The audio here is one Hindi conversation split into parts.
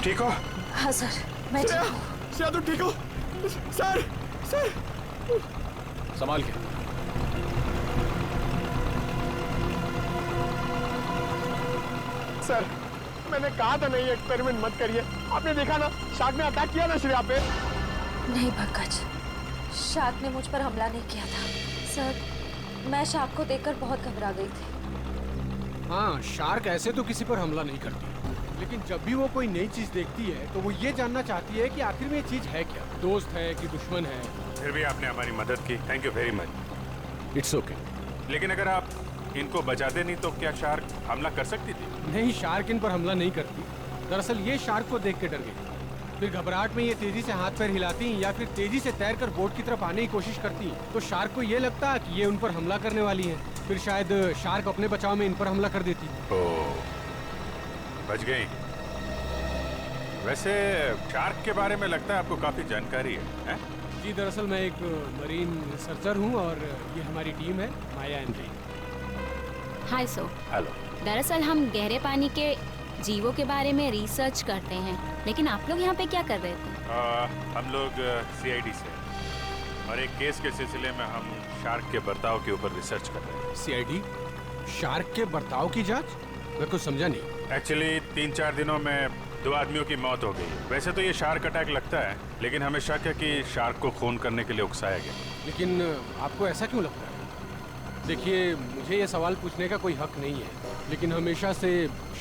ठीक हो? हाँ सर, मैं ठीक हूँ। श्रेया तुम ठीक हो? सर सर संभाल के। सर मैंने कहा था नहीं एक्सपेरिमेंट मत करिए। आपने देखा ना शार्क ने अटैक किया ना श्रेया पे। नहीं पंकज, शार्क ने मुझ पर हमला नहीं किया था। सर मैं शार्क को देखकर बहुत घबरा गई थी। हाँ, शार्क ऐसे तो किसी पर हमला नहीं करती, लेकिन जब भी वो कोई नई चीज देखती है तो वो ये जानना चाहती है कि आखिर में ये चीज है क्या, दोस्त है कि दुश्मन है। फिर भी आपने हमारी मदद की, thank you very much. It's okay. लेकिन अगर आप इनको बचाते नहीं तो क्या शार्क हमला कर सकती थी? नहीं, शार्क इन पर हमला नहीं करती। दरअसल ये शार्क को देख के डर गई, फिर घबराहट में ये तेजी से हाथ पैर हिलाती या फिर तेजी से तैरकर बोट की तरफ आने की कोशिश करती, तो शार्क को ये लगता कि ये उन पर हमला करने वाली है। फिर शायद शार्क अपने बचाव में इन पर हमला कर देती। ओह, बच गई। वैसे शार्क के बारे में लगता है आपको काफी जानकारी है? जी दरअसल मैं एक मरीन रिसर्चर हूँ और ये हमारी टीम है, माया एंड रे। हाय सो। हेलो। दरअसल हम गहरे पानी के जीवों के बारे में रिसर्च करते हैं, लेकिन आप लोग यहाँ पे क्या कर रहे थे? हम लोग CID से और एक केस के सिलसिले में हम शार्क के बर्ताव के ऊपर रिसर्च कर रहे हैं। CID? शार्क के बर्ताव की जांच? मैं कुछ समझा नहीं। एक्चुअली 3-4 दिनों में 2 आदमियों की मौत हो गई। वैसे तो ये शार्क अटैक लगता है, लेकिन हमें शक है कि शार्क को खून करने के लिए उकसाया गया। लेकिन आपको ऐसा क्यों लगता है? देखिए, मुझे ये सवाल पूछने का कोई हक नहीं है, लेकिन हमेशा से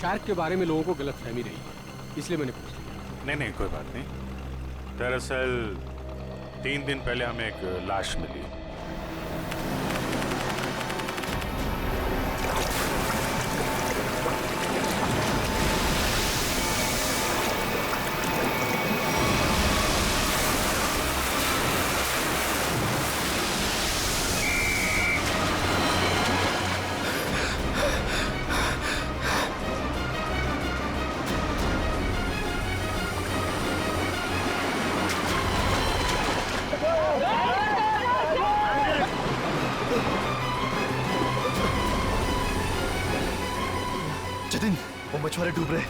शार्क के बारे में लोगों को गलतफहमी रही है, इसलिए मैंने पूछ लिया। नहीं, कोई बात नहीं। दरअसल 3 दिन पहले हमें एक लाश मिली। जतिन वो मछुआरे डूब रहे,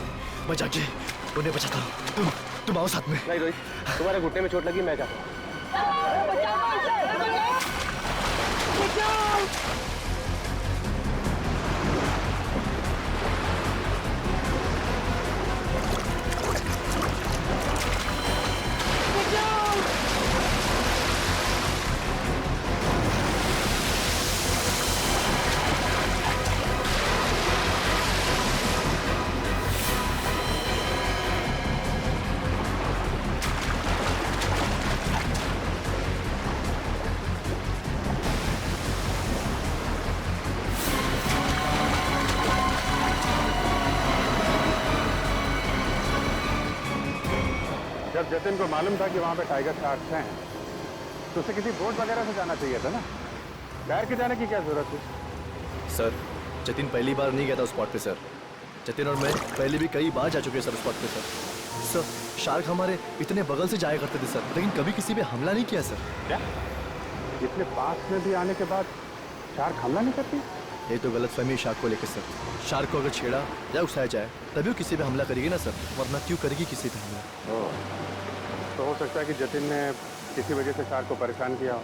मैं जाके उन्हें बचाता हूँ। तुम आओ साथ में। नहीं रोहित, तुम्हारे घुटने में चोट लगी, मैं जाता हूँ। जब जतिन को मालूम था कि वहाँ पे टाइगर शार्क्स हैं, तो उसे किसी बोट वगैरह से जाना चाहिए था ना। तैर के जाने की क्या जरूरत थी? सर जतिन पहली बार नहीं गया था उस स्पॉट पे सर। जतिन और मैं पहले भी कई बार जा चुके हैं सर उस स्पॉट पे सर। सर शार्क हमारे इतने बगल से जाया करते थे सर, लेकिन कभी किसी पे हमला नहीं किया सर। क्या? इतने पास में भी आने के बाद शार्क हमला नहीं करती? ये तो गलतफहमी शार्क को लेकर सर। शार्क को अगर छेड़ा या उकसाया जाए तभी वो किसी पे हमला करेगी ना सर, वरना क्यों करेगी किसी पे हमला? तो हो सकता है कि जतिन ने किसी वजह से शार्क को परेशान किया हो।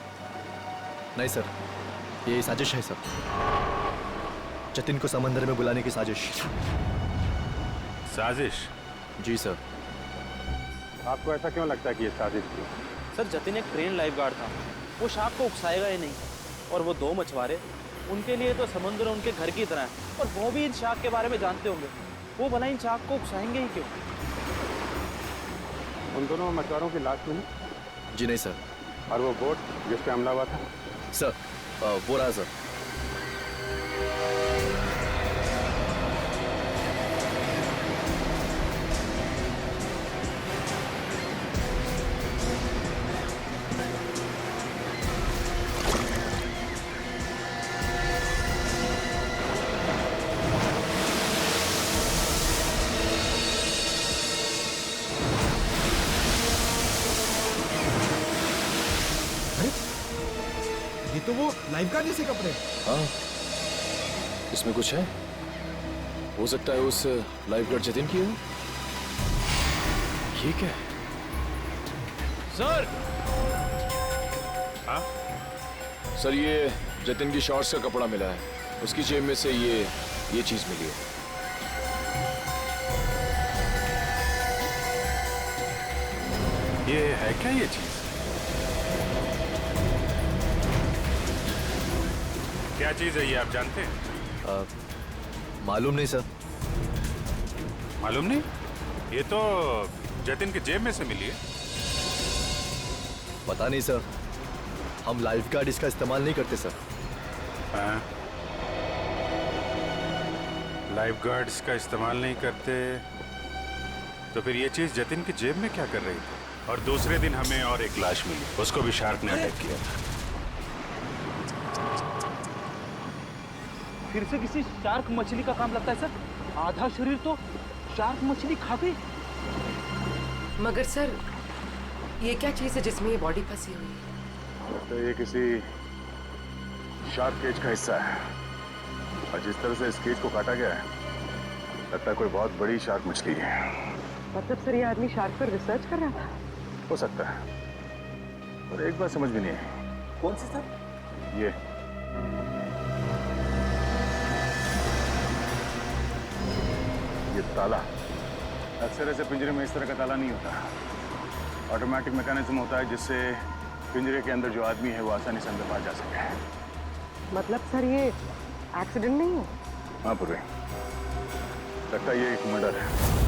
नहीं सर, ये साजिश है सर। जतिन को समंदर में बुलाने की साजिश। साजिश? जी सर। आपको ऐसा क्यों लगता है कि ये साजिश थी? सर जतिन एक ट्रेन लाइफ गार्ड था, वो शार्क को उकसाएगा ही नहीं। और वो 2 मछुआरे, उनके लिए तो समुद्र उनके घर की तरह है, और वो भी इन शार्क के बारे में जानते होंगे। वो भला इन शार्क को उकसाएंगे ही क्यों? उन दोनों मछुआरों की लाश मिली? जी नहीं सर। और वो बोट जिस पे हमला हुआ था? सर वो रहा सर। ये तो वो लाइफगार्ड जैसे कपड़े। हाँ, इसमें कुछ है। हो सकता है उस लाइफगार्ड जतिन की हो। ये क्या है? सर! हाँ? सर, ये जतिन की शॉर्ट्स का कपड़ा मिला है। उसकी जेब में से ये चीज मिली है। ये है क्या ये चीज? क्या चीज है ये, आप जानते हैं? मालूम नहीं सर। मालूम नहीं? ये तो जतिन की जेब में से मिली है। पता नहीं सर, हम लाइफ गार्ड इसका इस्तेमाल नहीं करते सर। हाँ? लाइफ गार्ड्स का इस्तेमाल नहीं करते तो फिर ये चीज जतिन की जेब में क्या कर रही थी? और दूसरे दिन हमें और एक लाश मिली, उसको भी शार्क ने अटैक किया था। फिर से किसी शार्क मछली का काम लगता है सर। आधा शरीर तो शार्क मछली खा गई। मगर सर, ये क्या चीज है जिसमें ये बॉडी फंसी हुई है? तो ये किसी शार्क केज का हिस्सा है और जिस तरह से इस केज को काटा गया है लगता है कोई बहुत बड़ी शार्क मछली है। मतलब सर, ये आदमी शार्क पर रिसर्च कर रहा था? हो सकता है, और एक बात समझ में नहीं आई। कौन सी सर? ये ताला अक्सर ऐसे पिंजरे में इस तरह का ताला नहीं होता। ऑटोमेटिक मैकेनिज्म होता है जिससे पिंजरे के अंदर जो आदमी है वो आसानी से अंदर बाहर जा सके। मतलब सर, ये एक्सीडेंट नहीं है? हाँ पूर्वी, लगता है ये एक मर्डर है।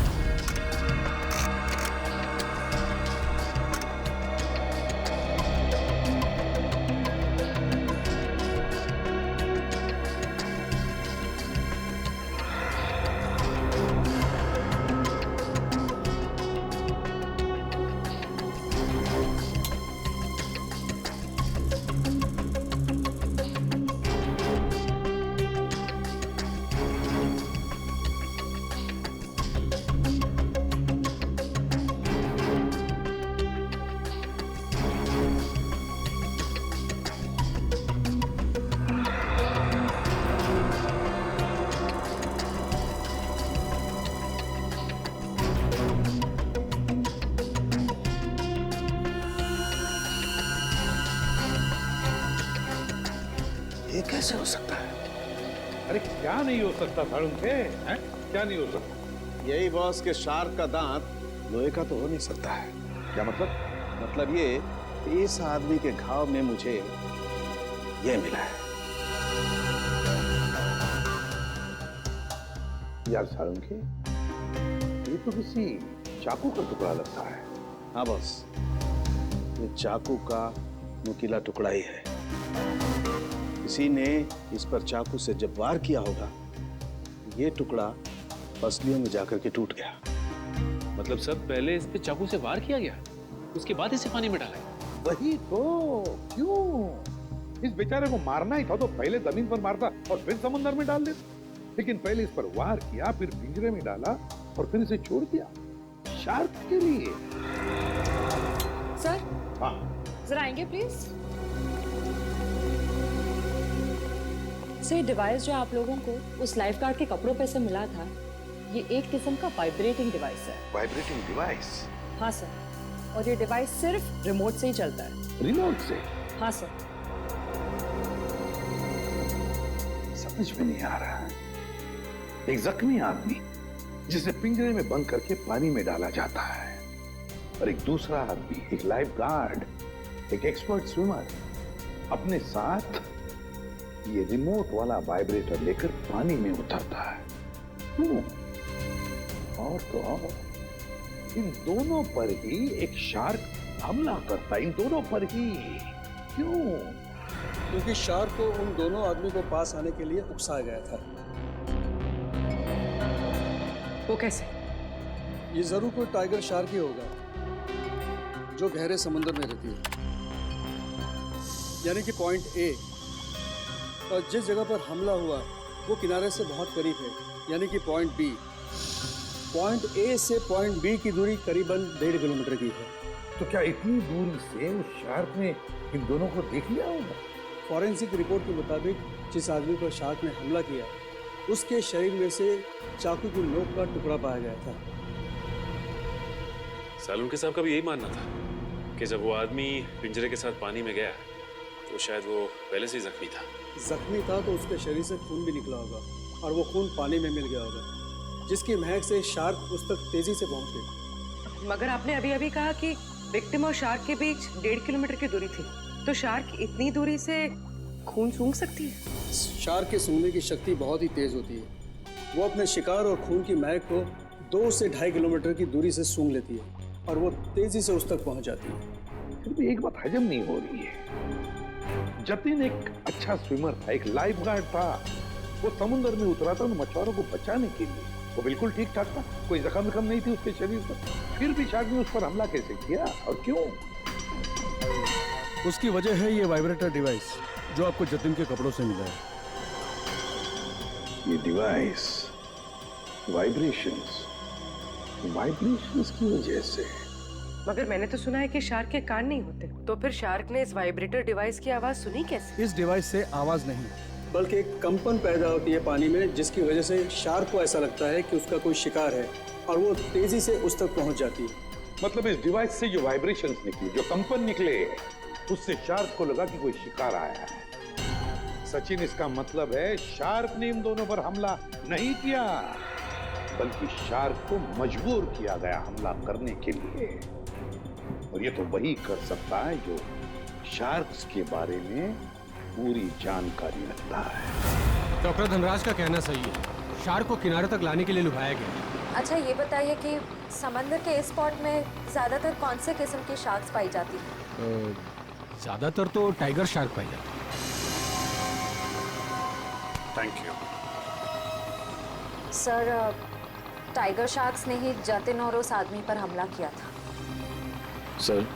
ये कैसे हो सकता है? अरे क्या नहीं हो सकता साळुंखे? हैं? क्या नहीं हो सकता? यही बॉस के शार्क का दांत लोहे का तो हो नहीं सकता है। क्या मतलब? मतलब ये, इस आदमी के घाव में मुझे ये मिला है। यार साळुंखे, ये तो किसी चाकू का टुकड़ा लगता है। हाँ बॉस, ये चाकू का नुकीला टुकड़ा ही है। किसी ने इस पर चाकू से जब वार किया होगा, ये टुकड़ा पसलियों में जाकर के टूट गया। मतलब सब पहले इस पे चाकू से वार किया गया, उसके बाद इसे पानी में डाला गया। वही तो, क्यों? इस बेचारे को मारना ही था तो पहले जमीन पर मारता और फिर समुद्र में डाल देता। लेकिन पहले इस पर वार किया, फिर पिंजरे में डाला और फिर इसे छोड़ दिया शार्क के लिए। सर, हाँ जरा आएंगे प्लीज। सर, डिवाइस जो आप लोगों को उस लाइफ गार्ड के कपड़ों पे से मिला था, ये एक किस्म का वाइब्रेटिंग डिवाइस है। Vibrating device? हाँ सर, और ये डिवाइस सिर्फ रिमोट से ही चलता है। रिमोट से? हाँ सर। समझ में नहीं आ रहा। एक जख्मी आदमी जिसे पिंजरे में बंद करके पानी में डाला जाता है, और एक दूसरा आदमी, एक लाइफ गार्ड, एक एक्सपर्ट स्विमर, अपने साथ ये रिमोट वाला वाइब्रेटर लेकर पानी में उतरता है। क्यों? और तो और, इन दोनों पर ही एक शार्क हमला करता है, इन दोनों पर ही। क्यों? क्योंकि शार्क को उन दोनों आदमी को पास आने के लिए उकसाया गया था। वो कैसे? ये जरूर कोई टाइगर शार्क ही होगा जो गहरे समुद्र में रहती है। यानी कि पॉइंट ए, और जिस जगह पर हमला हुआ वो किनारे से बहुत करीब है, यानी कि पॉइंट बी। पॉइंट ए से पॉइंट बी की दूरी करीबन 1.5 किलोमीटर की है। तो क्या इतनी दूरी से उस शार्क ने इन दोनों को देख लिया होगा? फॉरेंसिक रिपोर्ट के मुताबिक जिस आदमी पर शार्क ने हमला किया, उसके शरीर में से चाकू की नोक का टुकड़ा पाया गया था। सालुंके साहब का भी यही मानना था कि जब वो आदमी पिंजरे के साथ पानी में गया तो शायद वो पहले से ही जख्मी था। जख्मी था तो उसके शरीर से खून भी निकला होगा और वो खून पानी में मिल गया होगा, जिसकी महक से शार्क उस तक तेजी से पहुंच गई। मगर आपने अभी अभी कहा कि विक्टिम और शार्क के बीच 1.5 किलोमीटर की दूरी थी, तो शार्क इतनी दूरी से खून सूंघ सकती है? शार्क के सूंघने की शक्ति बहुत ही तेज होती है। वो अपने शिकार और खून की महक को 2 से 2.5 किलोमीटर की दूरी से सूंघ लेती है और वो तेजी से उस तक पहुंच जाती है। फिर भी एक बात हजम नहीं हो रही है। जतिन एक अच्छा स्विमर था, एक लाइफ गार्ड था। वो समुद्र में उतरा था मछुआरों को बचाने के लिए। वो बिल्कुल ठीक ठाक था, कोई जख्म नहीं थी उसके शरीर पर। फिर भी शार्क ने उस पर हमला कैसे किया और क्यों? उसकी वजह है ये वाइब्रेटर डिवाइस जो आपको जतिन के कपड़ों से मिला है। ये डिवाइस वाइब्रेशंस की वजह से। मगर मैंने तो सुना है कि शार्क के कान नहीं होते, तो फिर शार्क ने इस वाइब्रेटर डिवाइस की आवाज सुनी कैसे? इस डिवाइस से आवाज नहीं बल्कि एक कंपन पैदा होती है पानी में, जिसकी वजह से शार्क को ऐसा लगता है कि उसका कोई शिकार है और वो तेजी से उस तक पहुंच जाती है। मतलब इस डिवाइस से जो वाइब्रेशंस निकली, जो कंपन निकले, उससे शार्क को लगा कि कोई शिकार आया है। सचिन, इसका मतलब है शार्क ने इन दोनों पर हमला नहीं किया, बल्कि शार्क को मजबूर किया गया हमला करने के लिए। और ये तो वही कर सकता है जो शार्क्स के बारे में पूरी जानकारी रखता है। डॉक्टर धनराज का कहना सही है, शार्क को किनारे तक लाने के लिए लुभाया गया। अच्छा ये बताइए कि समंदर के इस स्पॉट में ज्यादातर कौन से किस्म की शार्क्स पाई जाती है? ज्यादातर तो टाइगर शार्क पाई जाती है। Thank you sir, tiger sharks ने ही जतिन और उस आदमी पर हमला किया था। सर,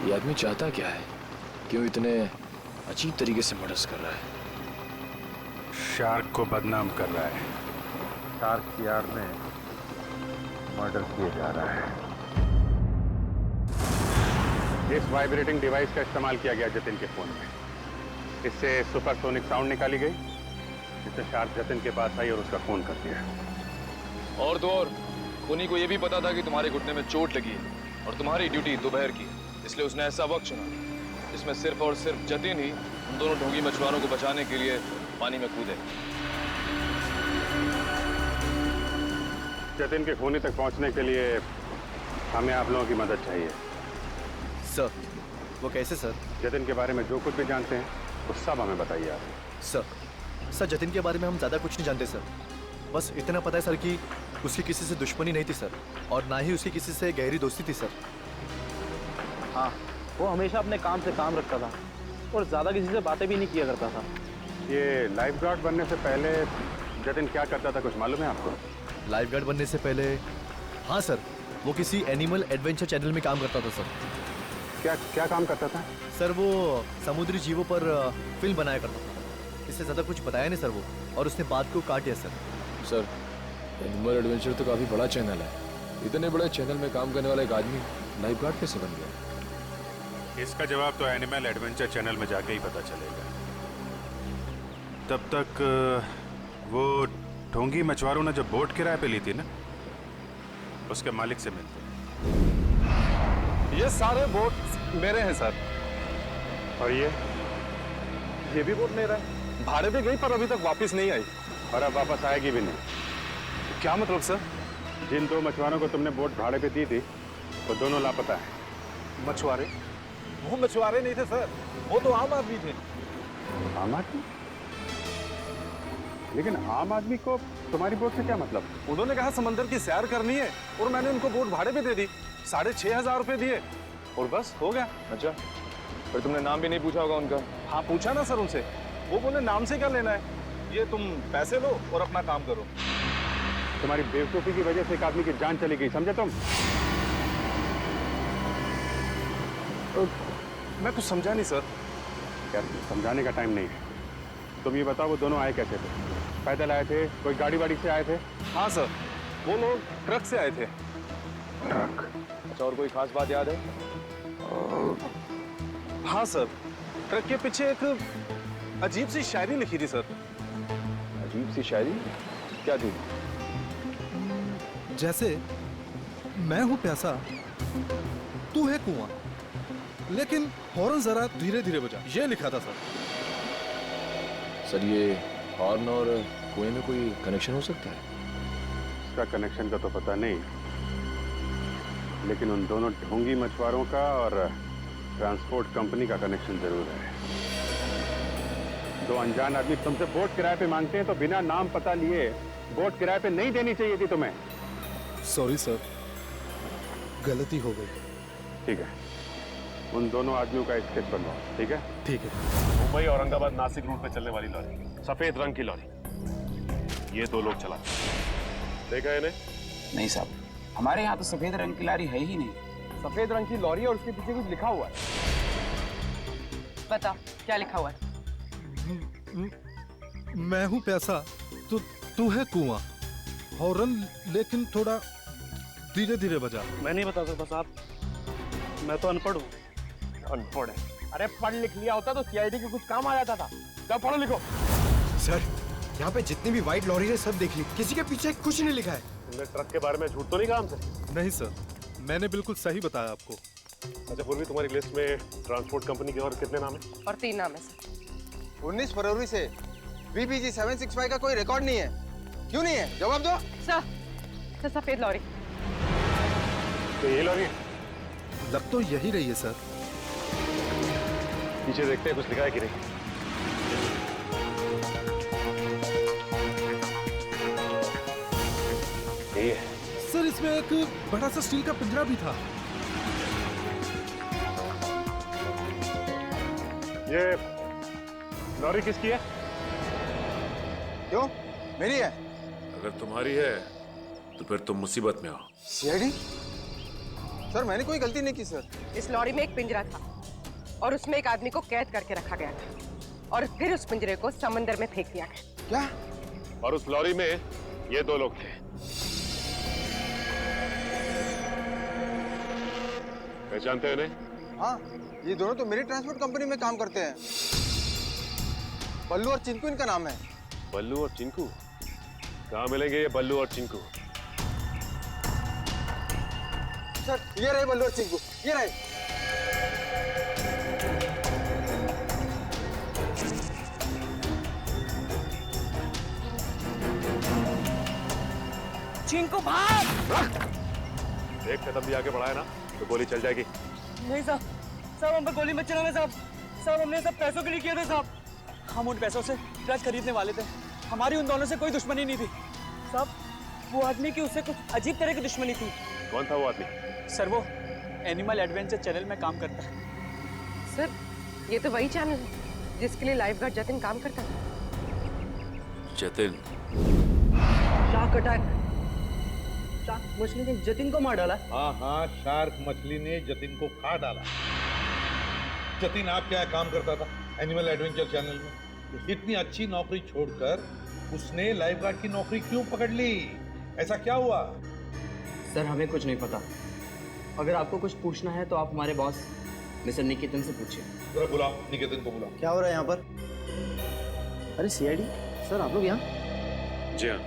ये आदमी चाहता क्या है? क्यों इतने अजीब तरीके से मर्डर कर रहा है? शार्क को बदनाम कर रहा है। शार्क की आड़ में मर्डर किया जा रहा है। इस वाइब्रेटिंग डिवाइस का इस्तेमाल किया गया जतिन के फोन में। इससे सुपरसोनिक साउंड निकाली गई, जिससे शार्क जतिन के पास आई और उसका फोन कर दिया। और तो और उन्हीं को ये भी पता था कि तुम्हारे घुटने में चोट लगी है और तुम्हारी ड्यूटी दोपहर की, इसलिए उसने ऐसा वक्त चुना जिसमें सिर्फ और सिर्फ जतिन ही उन दोनों ढोंगी मछुआरों को बचाने के लिए पानी में कूदे। जतिन के खूनी तक पहुंचने के लिए हमें आप लोगों की मदद चाहिए। सर, वो कैसे सर? जतिन के बारे में जो कुछ भी जानते हैं वो सब हमें बताइए आप। सर जतिन के बारे में हम ज़्यादा कुछ नहीं जानते सर। बस इतना पता है सर कि उसकी किसी से दुश्मनी नहीं थी सर, और ना ही उसकी किसी से गहरी दोस्ती थी सर। हाँ, वो हमेशा अपने काम से काम रखता था और ज़्यादा किसी से बातें भी नहीं किया करता था। ये लाइफ गार्ड बनने से पहले जतिन क्या करता था, कुछ मालूम है आपको? लाइफ गार्ड बनने से पहले? हाँ सर, वो किसी एनिमल एडवेंचर चैनल में काम करता था सर। क्या काम करता था? सर वो समुद्री जीवों पर फिल्म बनाया करता था। इससे ज़्यादा कुछ बताया नहीं सर वो, और उसने बात को काट दिया सर। सर, एनिमल एडवेंचर तो काफी बड़ा चैनल है। इतने बड़े चैनल में काम करने वाला एक आदमी लाइफ गार्ड कैसे बन गया? इसका जवाब तो एनिमल एडवेंचर चैनल में जाके ही पता चलेगा। तब तक वो ढोंगी मछुआरों ने जब बोट किराए पे ली थी ना, उसके मालिक से मिलते। ये सारे बोट मेरे हैं सर। और ये भी बोट मेरा है। भाड़े पे गई पर अभी तक वापस नहीं आई। और अब वापस आएगी भी नहीं। क्या मतलब सर? जिन 2 मछुआरों को तुमने बोट भाड़े पे दी थी वो दोनों लापता है। मछुआरे? वो मछुआरे नहीं थे सर, वो तो आम आदमी थे। आम आदमी? लेकिन आम आदमी को तुम्हारी बोट से क्या मतलब? उन्होंने कहा समंदर की सैर करनी है और मैंने उनको बोट भाड़े पे दे दी। 6,500 रुपए दिए और बस हो गया। अच्छा, फिर तुमने नाम भी नहीं पूछा होगा उनका? हाँ पूछा ना सर उनसे। वो बोले नाम से क्या लेना है, ये तुम पैसे लो और अपना काम करो। तुम्हारी बेवकूफी की वजह से एक आदमी की जान चली गई, समझे तुम? मैं कुछ समझा नहीं सर। यार समझाने का टाइम नहीं है। तुम ये बताओ वो दोनों आए कैसे थे? पैदल आए थे, कोई गाड़ी वाड़ी से आए थे? हाँ सर, वो लोग ट्रक से आए थे। ट्रक? अच्छा, और कोई खास बात याद है? हाँ सर, ट्रक के पीछे एक अजीब सी शायरी लिखी थी सर। अजीब सी शायरी? क्या थी? जैसे मैं हूं प्यासा तू है कुआं, लेकिन हॉर्न जरा धीरे धीरे बजा, ये लिखा था सर। सर ये हॉर्न और कुएं में कोई कनेक्शन हो सकता है? इसका कनेक्शन का तो पता नहीं, लेकिन उन दोनों ढोंगी मछुआरों का और ट्रांसपोर्ट कंपनी का कनेक्शन जरूर है। दो अनजान आदमी तुमसे बोट किराए पे मांगते हैं तो बिना नाम पता लिए बोट किराए पे नहीं देनी चाहिए थी तुम्हें। सॉरी सर, गलती हो गई। ठीक है, उन दोनों आदमियों का स्केच बनवाओ। ठीक है? ठीक है। मुंबई औरंगाबाद नासिक रूट पे चलने वाली लॉरी, सफेद रंग की लॉरी, ये दो लोग चलाते हैं। देखा है इन्हें? नहीं साहब, हमारे यहाँ तो सफेद रंग की लॉरी है ही नहीं। सफेद रंग की लॉरी और उसके पीछे कुछ लिखा हुआ है। बता क्या लिखा हुआ है? मैं हूँ पैसा, तू है कुआं। हॉर्न लेकिन थोड़ा धीरे धीरे बजा। मैं नहीं बता सकता साहब, मैं तो अनपढ़ हूँ। अनपढ़ है? अरे पढ़ लिख लिया होता तो सीआईडी के कुछ काम आ जाता था। जब पढ़ो लिखो। सर, यहाँ पे जितनी भी व्हाइट लॉरी है सब देख ली, किसी के पीछे कुछ नहीं लिखा है। तुमने ट्रक के बारे में झूठ तो नहीं कहा हमसे? नहीं सर, मैंने बिल्कुल सही बताया आपको। अच्छा पूर्वी, तुम्हारी लिस्ट में ट्रांसपोर्ट कंपनी के और कितने नाम है? और 3 नाम है सर। 19 फरवरी से VBG 765 का कोई रिकॉर्ड नहीं है। क्यों नहीं है? जवाब दो। सर सफेद लॉरी। तो ये लॉरी लग तो यही रही है सर। पीछे देखते हैं कुछ लिखा है कि नहीं। ये है सर, इसमें एक बड़ा सा स्टील का पिंजरा भी था। ये लॉरी किसकी है? क्यों? मेरी है। अगर तुम्हारी है तो फिर तुम मुसीबत में हो। सीआईडी? सर मैंने कोई गलती नहीं की सर। इस लॉरी में एक पिंजरा था और उसमें एक आदमी को कैद करके रखा गया था और फिर उस पिंजरे को समंदर में फेंक दिया गया। क्या? और उस लॉरी में ये दो लोग थे। पहचानते हैं इन्हें? हाँ, ये दोनों तो मेरी ट्रांसपोर्ट कंपनी में काम करते हैं। बल्लू और चिंकू इनका नाम है। बल्लू और चिंकू? कहाँ मिलेंगे ये बल्लू और चिंकू? सर ये रहे बल्लू और चिंकू, ये रहे। चिंकू भाग! एक कदम भी आगे बढ़ाया ना तो गोली चल जाएगी। नहीं साहब, साहब हम पर गोली मत चलाना साहब। साहब हमने सब पैसों के लिए किया था साहब। हम उन पैसों से ट्रक खरीदने वाले थे। हमारी उन दोनों से कोई दुश्मनी नहीं थी साहब। वो आदमी की उससे कुछ अजीब तरह की दुश्मनी थी। कौन था वो आदमी? सर वो एनिमल एडवेंचर चैनल में काम करता है। सर ये तो वही चैनल है जिसके लिए लाइफ गार्ड जतिन काम करता था। जतिन? Shark attack. शार्क मछली ने जतिन को मार डाला। हाँ हाँ, शार्क मछली ने जतिन को खा डाला। जतिन आप क्या काम करता था एनिमल एडवेंचर चैनल में? इतनी अच्छी नौकरी छोड़कर उसने लाइफ गार्ड की नौकरी क्यों पकड़ ली? ऐसा क्या हुआ? सर हमें कुछ नहीं पता। अगर आपको कुछ पूछना है तो आप हमारे बॉस मिस्टर निकेतन से पूछिए। जरा बुलाओ, निकेतन को बुलाओ। क्या हो रहा है यहाँ पर? अरे सीआईडी सर, आप लोग यहाँ? जी हाँ,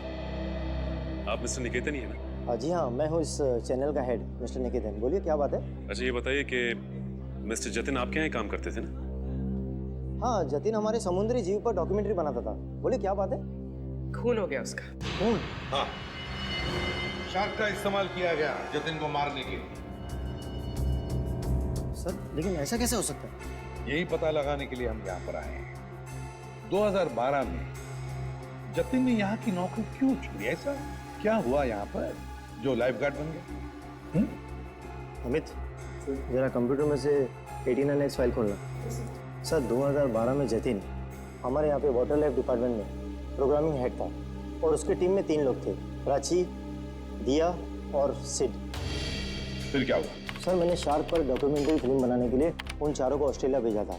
आप मिस्टर निकेतन ही है ना? जी हाँ, मैं हूँ इस चैनल का हेड मिस्टर निकेतन। बोलिए क्या बात है? अच्छा ये बताइए कि मिस्टर जतिन आपके यहाँ काम करते थे ना? हाँ, जतिन हमारे समुद्री जीव पर डॉक्यूमेंट्री बनाता था। बोलिए क्या बात है? खून हो गया उसका। खून? हाँ, शार्क का इस्तेमाल किया गया जतिन को मारने के लिए। सर लेकिन ऐसा कैसे हो सकता है? यही पता लगाने के लिए हम यहाँ पर आए हैं। 2012 में जतिन ने यहाँ की नौकरी क्यों छोड़ी? ऐसा क्या हुआ यहाँ पर जो लाइफ गार्ड बन गया? अमित जरा कंप्यूटर में से 89X फाइल खोलना। सर 2012 में जतिन हमारे यहाँ पे वाटर लाइफ डिपार्टमेंट में प्रोग्रामिंग हेड था और उसकी टीम में 3 लोग थे, प्राची, दिया और सिड। फिर क्या हुआ? सर मैंने शार्क पर डॉक्यूमेंट्री फिल्म बनाने के लिए उन चारों को ऑस्ट्रेलिया भेजा था,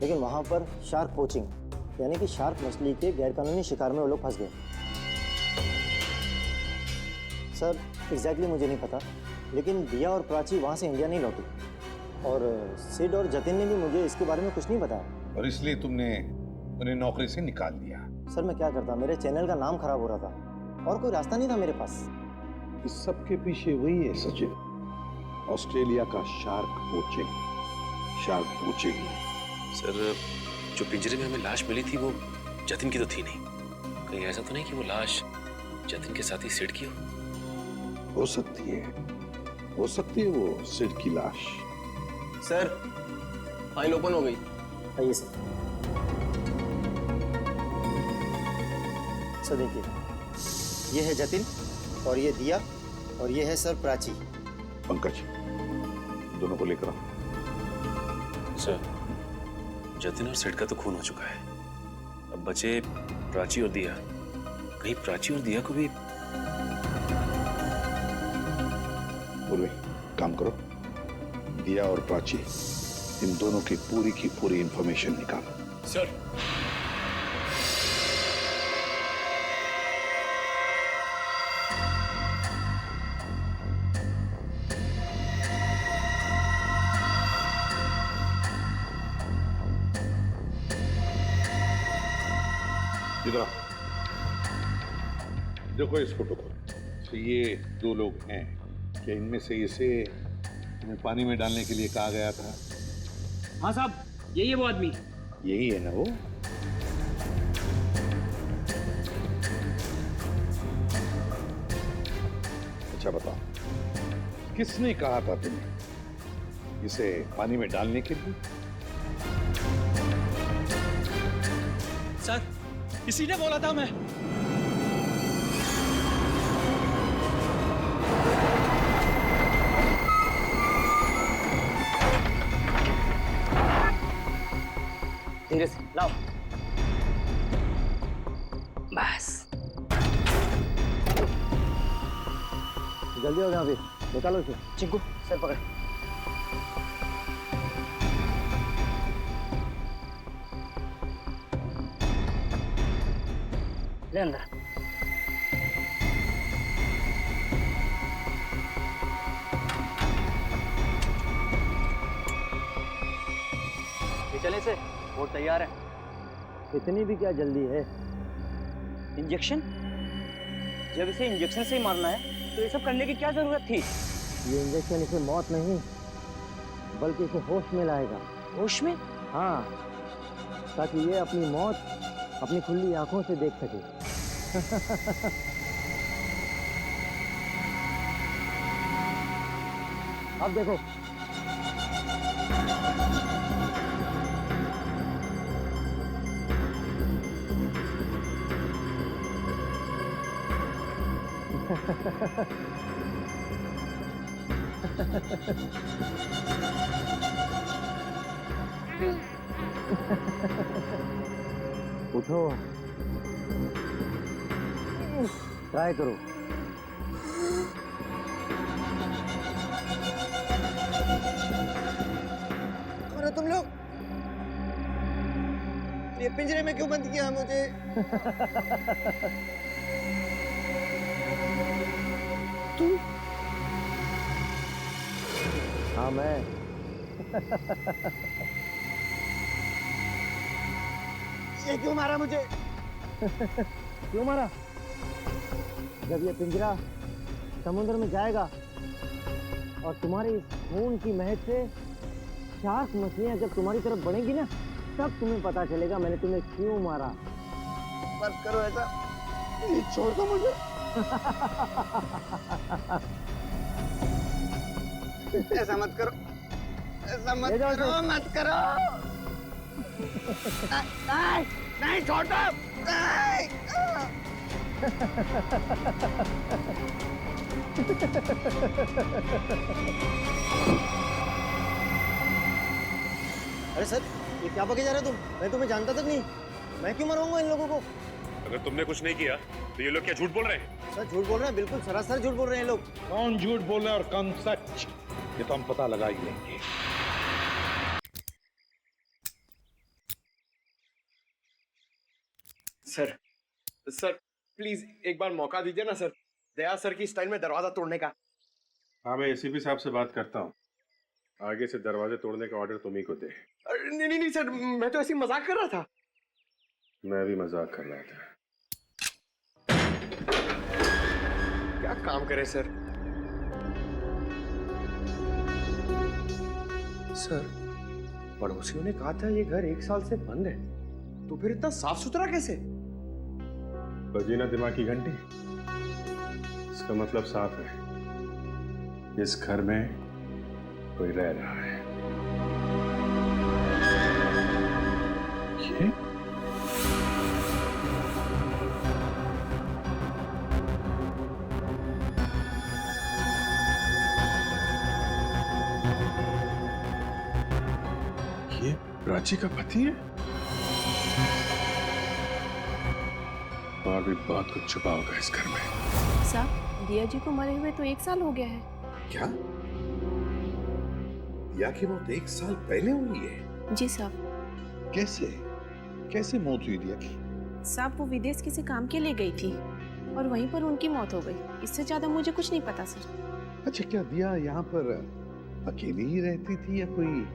लेकिन वहाँ पर शार्क पोचिंग यानी कि शार्क मछली के गैरकानूनी शिकार में वो लोग फंस गए। सर एग्जैक्टली मुझे नहीं पता, लेकिन दिया और प्राची वहाँ से इंडिया नहीं लौटी और सिड और जतिन ने भी मुझे इसके बारे में कुछ नहीं बताया। और इसलिए तुमने उन्हें नौकरी से निकाल दिया? सर मैं क्या करता, मेरे चैनल का नाम खराब हो रहा था और कोई रास्ता नहीं था मेरे पास। इस सब के पीछे वही है सचिन ऑस्ट्रेलिया का shark poaching, shark poaching. Sir, जो पिंजरे में हमें लाश मिली थी वो जतिन की तो थी नहीं। कहीं ऐसा तो नहीं कि वो लाश जतिन के साथ ही सिड की हो सकती है, हो सकती है वो सिड की लाश। सर, फाइल ओपन हो गई। आइए सर। सर देखिए, ये है जतिन और ये दिया और ये है सर प्राची। पंकज, दोनों को लेकर आओ। सर, जतिन और सिड का तो खून हो चुका है। अब बचे प्राची और दिया। कहीं प्राची और दिया को भी। पूर्वी, काम करो, दिया और प्राची इन दोनों की पूरी इंफॉर्मेशन निकालो। सर। इधर आओ। देखो इस फोटो को, तो ये दो लोग हैं। क्या इनमें से इसे हमें पानी में डालने के लिए कहा गया था? हाँ साहब, यही है वो आदमी। यही है ना वो? अच्छा बताओ, किसने कहा था तुम्हें इसे पानी में डालने के लिए? सर, इसी ने बोला था। मैं धीरे से लाओ। बस जल्दी हो गया, अभी निकालो इसे। चिंकू, सर पकड़। ले अंदर। ये चले से, वो तैयार है। इतनी भी क्या जल्दी है? इंजेक्शन? जब इसे इंजेक्शन से ही मारना है तो ये सब करने की क्या जरूरत थी? ये इंजेक्शन इसे मौत नहीं बल्कि इसे होश में लाएगा। होश में? हाँ, ताकि ये अपनी मौत अपनी खुली आंखों से देख सके। अब देखो। उठो, ट्राई करो। कौन हो तुम लोग? ये पिंजरे में क्यों बंद किया मुझे? तू? हाँ मैं। ये क्यों मारा मुझे? क्यों मारा? जब ये पिंजरा समुद्र में जाएगा और तुम्हारी इस खून की महक से शार्क मछलियां जब तुम्हारी तरफ बढ़ेंगी ना, तब तुम्हें पता चलेगा मैंने तुम्हें क्यों मारा। मत करो ऐसा, ये छोड़ दो मुझे। ऐसा मत करो, ऐसा मत करो, मत करो। नहीं, नहीं छोड़ दो। नहीं। अरे सर, ये क्या बके जा रहे हो तुम? मैं तुम्हें जानता तक नहीं। मैं क्यों मरवाऊंगा इन लोगों को? अगर तुमने कुछ नहीं किया तो ये लोग क्या झूठ बोल रहे हैं? सर झूठ बोल रहे हैं, बिल्कुल सरासर झूठ बोल रहे हैं लोग। कौन झूठ बोल रहा है और कौन सच, ये तो हम पता लगा ही लेंगे। सर, सर प्लीज एक बार मौका दीजिए ना सर। दया सर की स्टाइल में दरवाजा तोड़ने का। हाँ, मैं एसीपी साहब से बात करता हूँ। आगे से दरवाजे तोड़ने का ऑर्डर तुम ही को दे। नहीं नहीं नहीं सर, मैं तो ऐसी मजाक कर रहा था। मैं भी मजाक कर रहा था। क्या काम करे सर? सर, पड़ोसियों ने कहा था ये घर 1 साल से बंद है, तो फिर इतना साफ सुथरा कैसे? बजी ना दिमाग की घंटी। इसका मतलब साफ है, इस घर में कोई रह रहा है। ये प्राची का पति है? और भी बहुत कुछ छुपा होगा इस घर में। साहब, दिया जी को मरे हुए तो 1 साल हो गया है। क्या? दिया की मौत 1 साल पहले हुई है? जी साहब। कैसे? कैसे मौत हुई दिया की? साहब, वो विदेश किसी काम के लिए गई थी और वहीं पर उनकी मौत हो गई। इससे ज्यादा मुझे कुछ नहीं पता सर। अच्छा, क्या दिया यहाँ पर अकेली ही रहती थी या कोई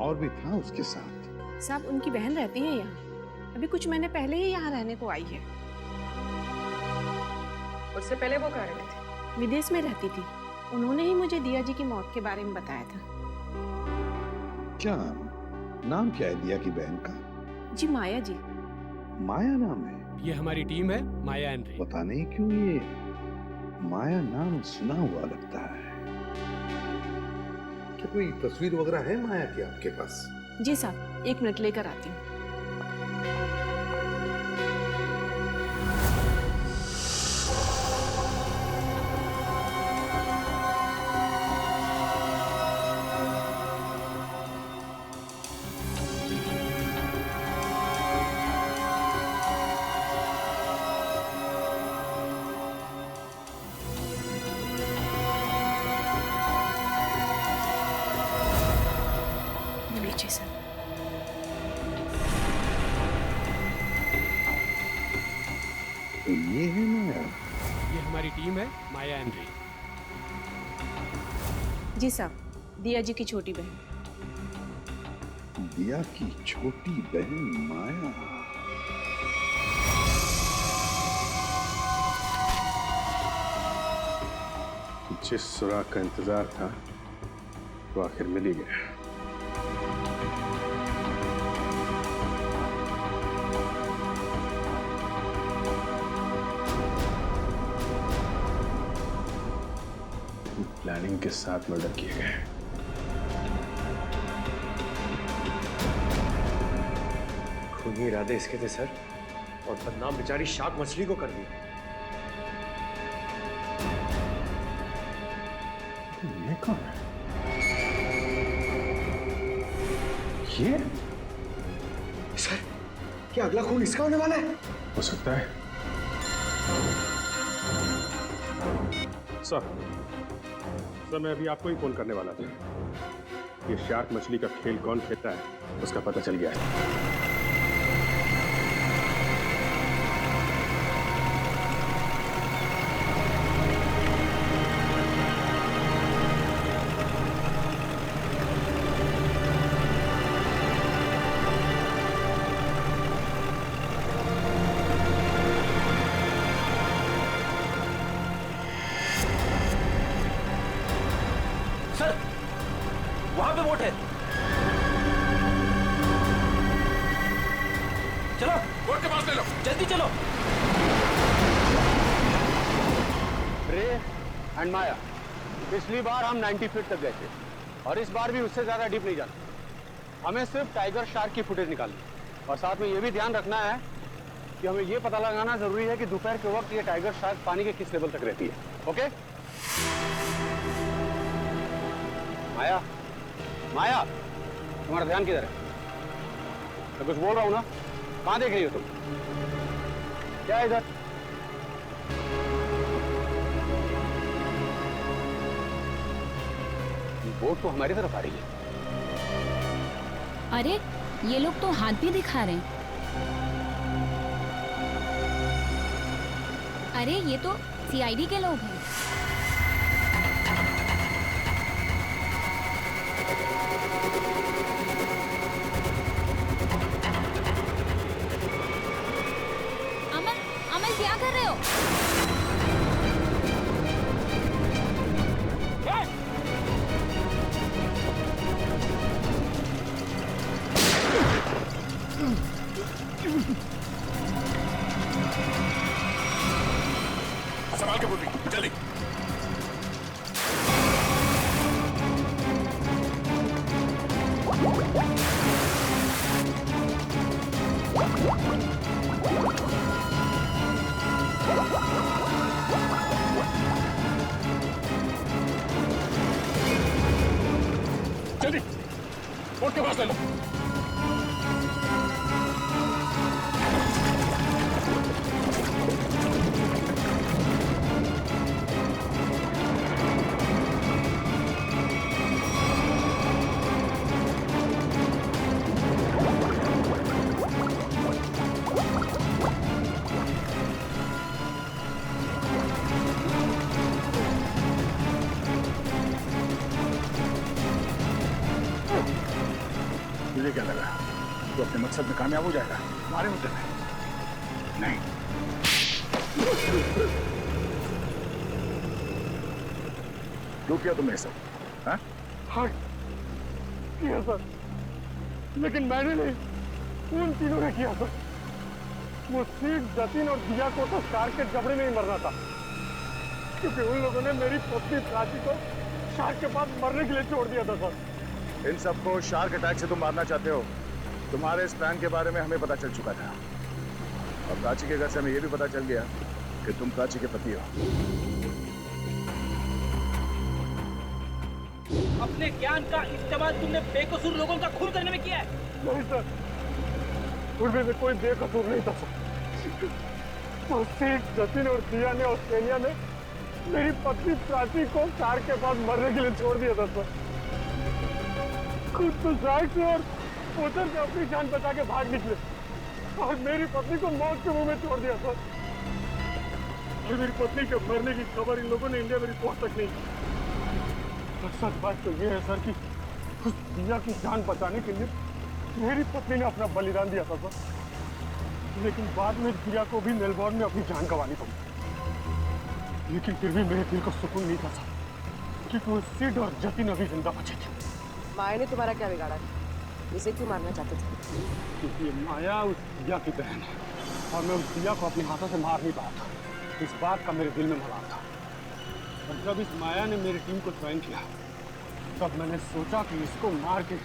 और भी था उसके साथ? साहब, उनकी बहन रहती है यहाँ। अभी कुछ महीने पहले ही यहाँ रहने को आई है। उससे पहले वो कहाँ रहती थी? विदेश में रहती थी। उन्होंने ही मुझे दिया जी की मौत के बारे में बताया था। क्या नाम क्या है दिया की बहन का? जी माया जी। माया नाम है? ये हमारी टीम है, माया एंड रे। पता नहीं क्यों ये माया नाम सुना हुआ लगता है। क्या कोई तस्वीर वगैरह है माया की आपके पास? जी साहब, 1 मिनट लेकर आती हूँ। तो ये है माया? ये हमारी टीम है, माया एंड रे। जी साहब, दिया जी की छोटी बहन। दिया की छोटी बहन माया। जिस सुराग का इंतजार था वो आखिर मिल ही गया। प्लानिंग के साथ मर्डर किए गए। खूनी इरादे इसके थे सर, और बदनाम बेचारी शार्क मछली को कर दिया। ये कौन है? ये? सर, क्या अगला खून इसका होने वाला है? हो सकता है। सर, मैं अभी आपको ही फोन करने वाला था। ये शार्क मछली का खेल कौन खेलता है उसका पता चल गया है। सर, वहां पे बोट है। चलो, बोट के पास ले लो, जल्दी चलो। रे एंड माया, पिछली बार हम 90 फीट तक गए थे और इस बार भी उससे ज्यादा डीप नहीं जाना। हमें सिर्फ टाइगर शार्क की फुटेज निकालनी और साथ में ये भी ध्यान रखना है कि हमें ये पता लगाना जरूरी है कि दोपहर के वक्त ये टाइगर शार्क पानी के किस लेवल तक रहती है। ओके? माया, माया, तुम्हारा ध्यान किधर है? मैं कुछ बोल रहा हूँ ना? कहाँ देख रही हो तुम? क्या है इधर? बोट तो हमारी तरफ आ रही है। अरे, ये लोग तो हाथ भी दिखा रहे हैं। अरे, ये तो सीआईडी के लोग हैं। अमल, क्या कर रहे हो? संभाल के बोली, जल्दी। जल्दी बोट के पास ले लो। तुझे क्या लगा तो अपने मकसद में कामयाब हो जाएगा? हमारे मुद्दे में नहीं। क्यों किया तुमने सब? हाँ? हाँ किया सर, लेकिन मैंने नहीं, उन तीनों ने किया सर। वो सिर्फ जतिन और दिया को तो शार्क के जबड़े में ही मरना था, क्योंकि उन लोगों ने मेरी पत्नी प्राची को शार्क के पास मरने के लिए छोड़ दिया था सर। इन सबको शार्क अटैक से तुम मारना चाहते हो? तुम्हारे इस प्लान के बारे में हमें पता चल चुका था, और प्राची के घर से हमें यह भी पता चल गया कि तुम प्राची के पति हो। अपने ज्ञान का इस्तेमाल तुमने बेकसूर लोगों का खून करने में किया है। नहीं सर, उनमें से कोई बेकसूर नहीं था सर। तो सिर्फ जतिन और दिया ने ऑस्ट्रेलिया में मेरी पत्नी प्राची को शार्क के पास मरने के लिए छोड़ दिया था सर। खुद तो शार्क से और उधर से अपनी जान बचा के भाग निकले, और मेरी पत्नी को मौत के मुंह में छोड़ दिया सर। और मेरी पत्नी के मरने की खबर इन लोगों ने इंडिया में रिपोर्ट तक नहीं की। और सच बात तो ये है सर कि उस दिया की जान बचाने के लिए मेरी पत्नी ने अपना बलिदान दिया था सर, लेकिन बाद में दिया को भी मेलबोर्न में अपनी जान गंवानी पड़ी। लेकिन फिर भी मेरे दिल को सुकून नहीं था सर, क्योंकि वो सिड और जतिन अभी जिंदा बचे थे। माया ने तुम्हारा क्या बिगाड़ा? इसे क्यों मारना चाहते थे? क्योंकि माया उस दिया की बहन है, और मैं उस दिया को अपने हाथों से मार नहीं पाया था। इस बात का मेरे दिल में मलाल था। और जब इस माया ने मेरी टीम को ज्वाइन किया, तब मैंने सोचा कि इसको मार के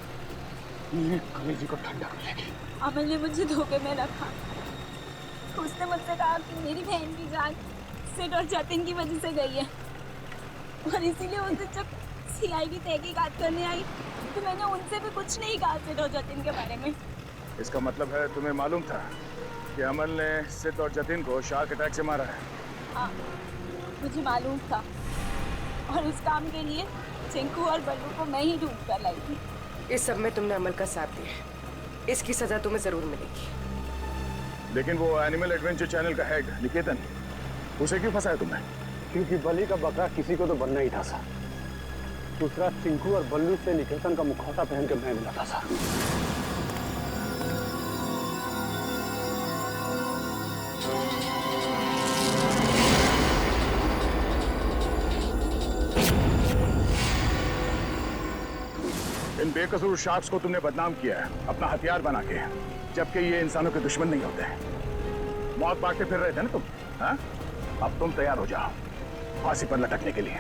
मेरे कलेजी को ठंडा कर लेगी। अमल ने मुझे धोखे में रखा। उसने मुझसे कहा कि मेरी बहन की जान सिड और जतिन की वजह से गई है, और इसीलिए उस दिन जब सीआईडी तहकीकात करने आई तो मैंने उनसे भी कुछ नहीं कहा सिड और जतिन के बारे में। इसका मतलब है तुम्हें मालूम था कि अमल ने सिड और जतिन को शार्क अटैक से मारा है? हाँ, मुझे मालूम था, और इस काम के लिए चिंकू और बल्लू को मैं ही ढूंढ कर लाई थी। इस सब में तुमने अमल का साथ दिया है, इसकी सजा तुम्हें जरूर मिलेगी। लेकिन वो एनिमल एडवेंचर चैनल का हेड निकेतन, उसे क्यों फंसाया तुमने? क्योंकि बलि का बकरा किसी को तो बनना ही था सर। दूसरा चिंकू और बल्लू से निकेतन का मुखौटा पहन के मैं मिला था सर। इन बेकसूर शार्क्स को तुमने बदनाम किया है अपना हथियार बना के, जबकि ये इंसानों के दुश्मन नहीं होते। मौत बांटते फिर रहे थे ना तुम, हाँ? अब तुम तैयार हो जाओ फांसी पर लटकने के लिए।